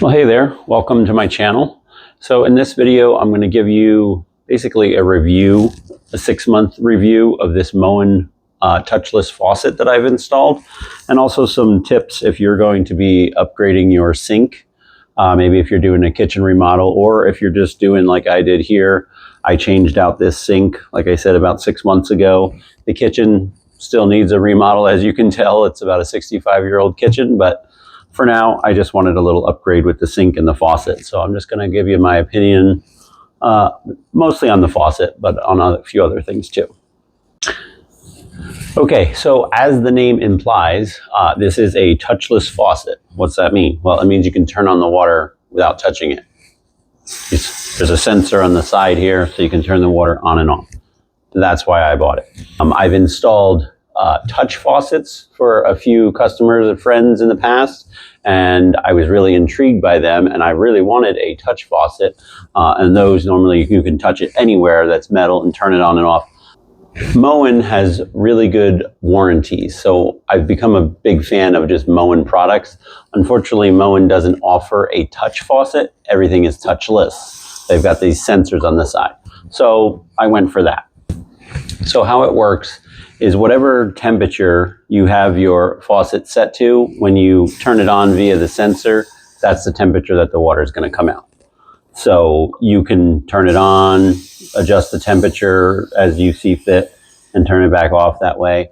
Well, hey there, welcome to my channel. So in this video, I'm going to give you basically a review, a 6-month review of this Moen Touchless Faucet that I've installed, and also some tips if you're going to be upgrading your sink. Maybe if you're doing a kitchen remodel, or if you're just doing like I did here. I changed out this sink, like I said, about 6 months ago. The kitchen still needs a remodel, as you can tell. It's about a 65-year-old kitchen, but for now, I just wanted a little upgrade with the sink and the faucet. So I'm just going to give you my opinion, mostly on the faucet, but on a few other things too. Okay, so as the name implies, this is a touchless faucet. What's that mean? Well, it means you can turn on the water without touching it. There's a sensor on the side here, so you can turn the water on and off. That's why I bought it. I've installed touch faucets for a few customers and friends in the past, and I was really intrigued by them, and I really wanted a touch faucet, and those normally you can touch it anywhere that's metal and turn it on and off. Moen has really good warranties, so I've become a big fan of just Moen products. Unfortunately, Moen doesn't offer a touch faucet. Everything is touchless. They've got these sensors on the side, so I went for that. So how it works is whatever temperature you have your faucet set to, when you turn it on via the sensor, that's the temperature that the water is going to come out. So you can turn it on, adjust the temperature as you see fit, and turn it back off that way.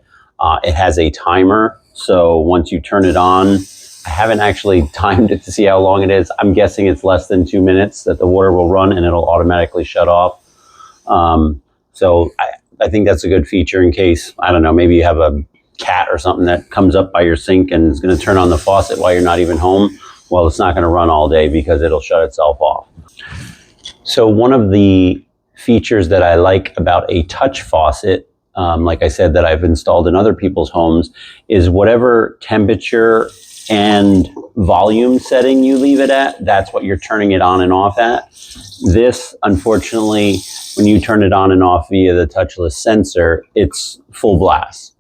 It has a timer, so once you turn it on, I haven't actually timed it to see how long it is. I'm guessing it's less than 2 minutes that the water will run and it'll automatically shut off. So I think that's a good feature in case, I don't know, maybe you have a cat or something that comes up by your sink and is going to turn on the faucet while you're not even home. Well, it's not going to run all day because it'll shut itself off. So one of the features that I like about a touch faucet, like I said, that I've installed in other people's homes, is whatever temperature and volume setting you leave it at, that's what you're turning it on and off at. This, unfortunately, when you turn it on and off via the touchless sensor, it's full blast.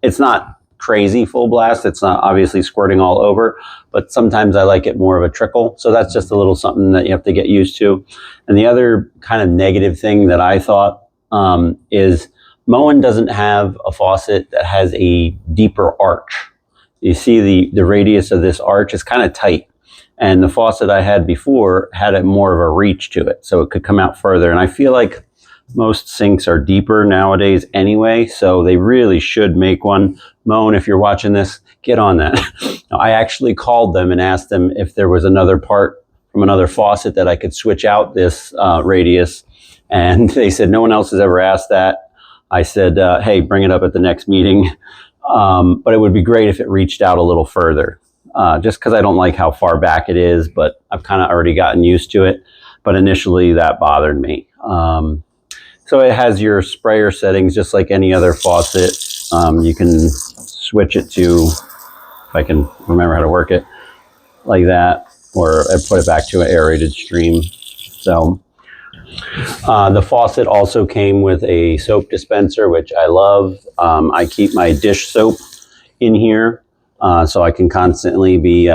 It's not crazy full blast. It's not obviously squirting all over, but sometimes I like it more of a trickle. So that's just a little something that you have to get used to. And the other kind of negative thing that I thought is Moen doesn't have a faucet that has a deeper arch. You see the radius of this arch is kind of tight. And the faucet I had before had a more of a reach to it, so it could come out further. And I feel like most sinks are deeper nowadays anyway, so they really should make one. Moen, if you're watching this, get on that. I actually called them and asked them if there was another part from another faucet that I could switch out this radius. And they said, no one else has ever asked that. I said, hey, bring it up at the next meeting. But it would be great if it reached out a little further. Just because I don't like how far back it is, but I've kind of already gotten used to it. But initially that bothered me. So it has your sprayer settings just like any other faucet. You can switch it to, if I can remember how to work it, like that, or put it back to an aerated stream. So the faucet also came with a soap dispenser, which I love. I keep my dish soap in here. So I can constantly be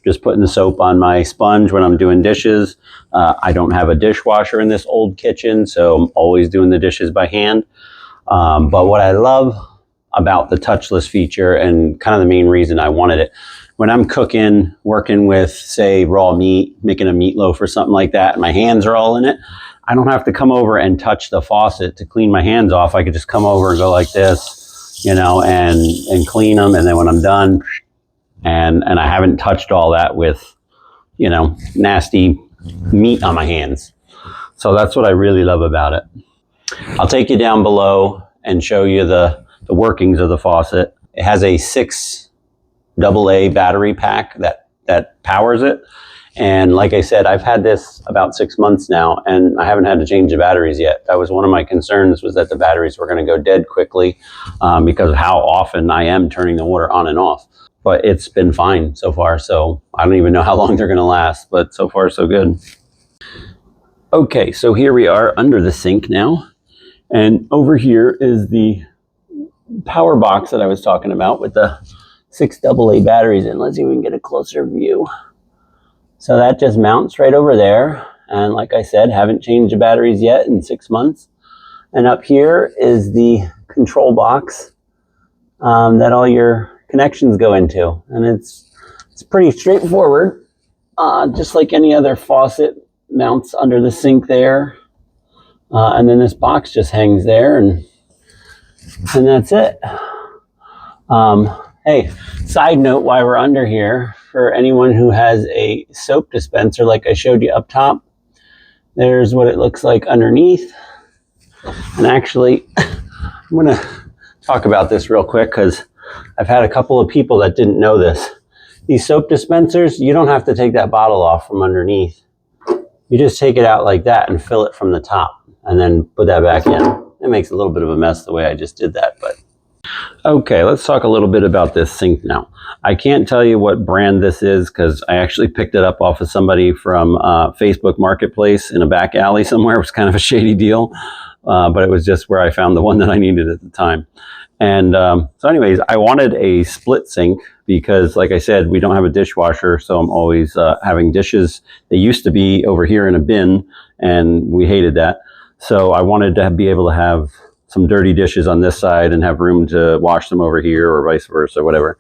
just putting the soap on my sponge when I'm doing dishes. I don't have a dishwasher in this old kitchen, so I'm always doing the dishes by hand. But what I love about the touchless feature, and kind of the main reason I wanted it, when I'm cooking, working with, say, raw meat, making a meatloaf or something like that, and my hands are all in it, I don't have to come over and touch the faucet to clean my hands off. I could just come over and go like this, you know, and clean them. And then when I'm done, and I haven't touched all that with, you know, nasty meat on my hands. So that's what I really love about it. I'll take you down below and show you the workings of the faucet. It has a 6 AA battery pack that powers it. And like I said, I've had this about 6 months now, and I haven't had to change the batteries yet. That was one of my concerns, was that the batteries were going to go dead quickly because of how often I am turning the water on and off. But it's been fine so far, so I don't even know how long they're going to last, but so far so good. Okay, so here we are under the sink now, and over here is the power box that I was talking about with the 6 AA batteries in. Let's see if we can get a closer view. So that just mounts right over there. And like I said, haven't changed the batteries yet in 6 months. And up here is the control box that all your connections go into. And it's pretty straightforward, just like any other faucet. Mounts under the sink there. And then this box just hangs there, and that's it. Hey, side note while we're under here, for anyone who has a soap dispenser like I showed you up top, there's what it looks like underneath. And actually, I'm going to talk about this real quick because I've had a couple of people that didn't know this. These soap dispensers, you don't have to take that bottle off from underneath. You just take it out like that and fill it from the top and then put that back in. It makes a little bit of a mess the way I just did that, but okay, let's talk a little bit about this sink now. I can't tell you what brand this is because I actually picked it up off of somebody from Facebook Marketplace in a back alley somewhere. It was kind of a shady deal, but it was just where I found the one that I needed at the time. And so anyways, I wanted a split sink because, like I said, we don't have a dishwasher, so I'm always having dishes. They used to be over here in a bin, and we hated that. So I wanted to be able to have some dirty dishes on this side and have room to wash them over here, or vice versa, whatever.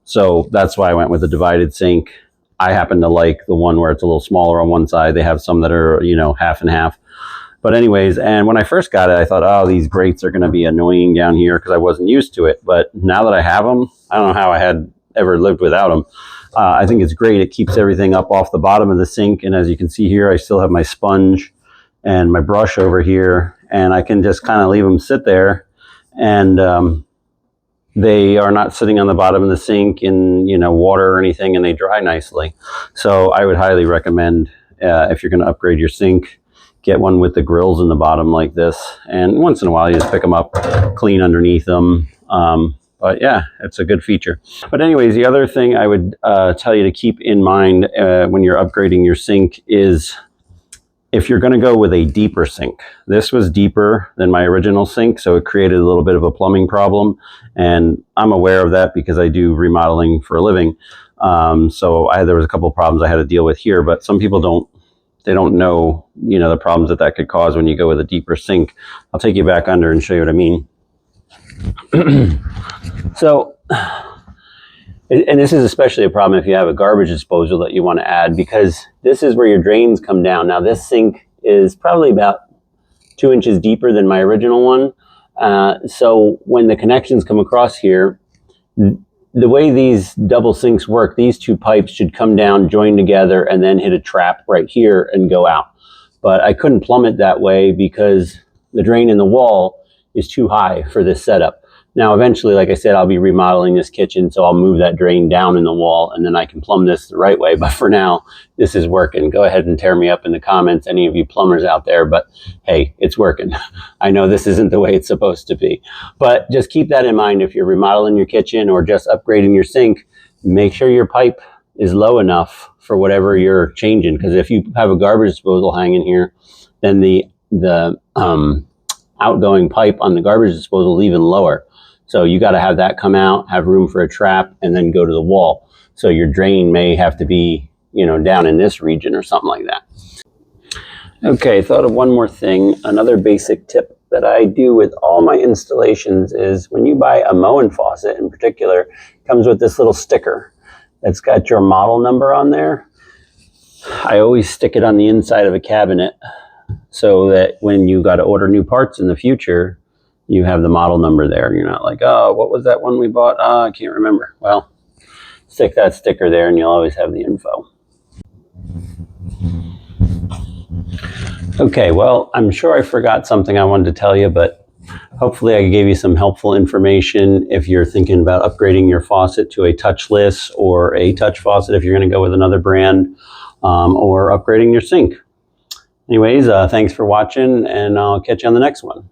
So that's why I went with a divided sink. I happen to like the one where it's a little smaller on one side. They have some that are, you know, half and half. But anyways, and when I first got it, I thought, oh, these grates are going to be annoying down here because I wasn't used to it. But now that I have them, I don't know how I had ever lived without them. I think it's great. It keeps everything up off the bottom of the sink. And as you can see here, I still have my sponge and my brush over here. And I can just kind of leave them sit there. And they are not sitting on the bottom of the sink in, you know, water or anything, and they dry nicely. So I would highly recommend, if you're going to upgrade your sink, get one with the grills in the bottom like this. And once in a while, you just pick them up, clean underneath them. But yeah, it's a good feature. But anyways, the other thing I would tell you to keep in mind when you're upgrading your sink is if you're going to go with a deeper sink. This was deeper than my original sink, so it created a little bit of a plumbing problem. And I'm aware of that because I do remodeling for a living. So there was a couple of problems I had to deal with here, but some people don't know, you know, the problems that could cause when you go with a deeper sink. I'll take you back under and show you what I mean. So, and this is especially a problem if you have a garbage disposal that you want to add, because this is where your drains come down. Now this sink is probably about 2 inches deeper than my original one. So when the connections come across here, the way these double sinks work, these two pipes should come down, join together, and then hit a trap right here and go out. But I couldn't plumb it that way because the drain in the wall is too high for this setup. Now, eventually, like I said, I'll be remodeling this kitchen, so I'll move that drain down in the wall, and then I can plumb this the right way. But for now, this is working. Go ahead and tear me up in the comments, any of you plumbers out there, but hey, it's working. I know this isn't the way it's supposed to be. But just keep that in mind if you're remodeling your kitchen or just upgrading your sink. Make sure your pipe is low enough for whatever you're changing, because if you have a garbage disposal hanging here, then the outgoing pipe on the garbage disposal is even lower. So you got to have that come out, have room for a trap, and then go to the wall. So your drain may have to be, you know, down in this region or something like that. Okay, thought of one more thing. Another basic tip that I do with all my installations is when you buy a Moen faucet in particular, it comes with this little sticker that's got your model number on there. I always stick it on the inside of a cabinet so that when you got to order new parts in the future, you have the model number there. You're not like, oh, what was that one we bought? Oh, I can't remember. Well, stick that sticker there and you'll always have the info. Okay, well, I'm sure I forgot something I wanted to tell you, but hopefully I gave you some helpful information if you're thinking about upgrading your faucet to a touchless or a touch faucet if you're going to go with another brand, or upgrading your sink. Anyways, thanks for watching, and I'll catch you on the next one.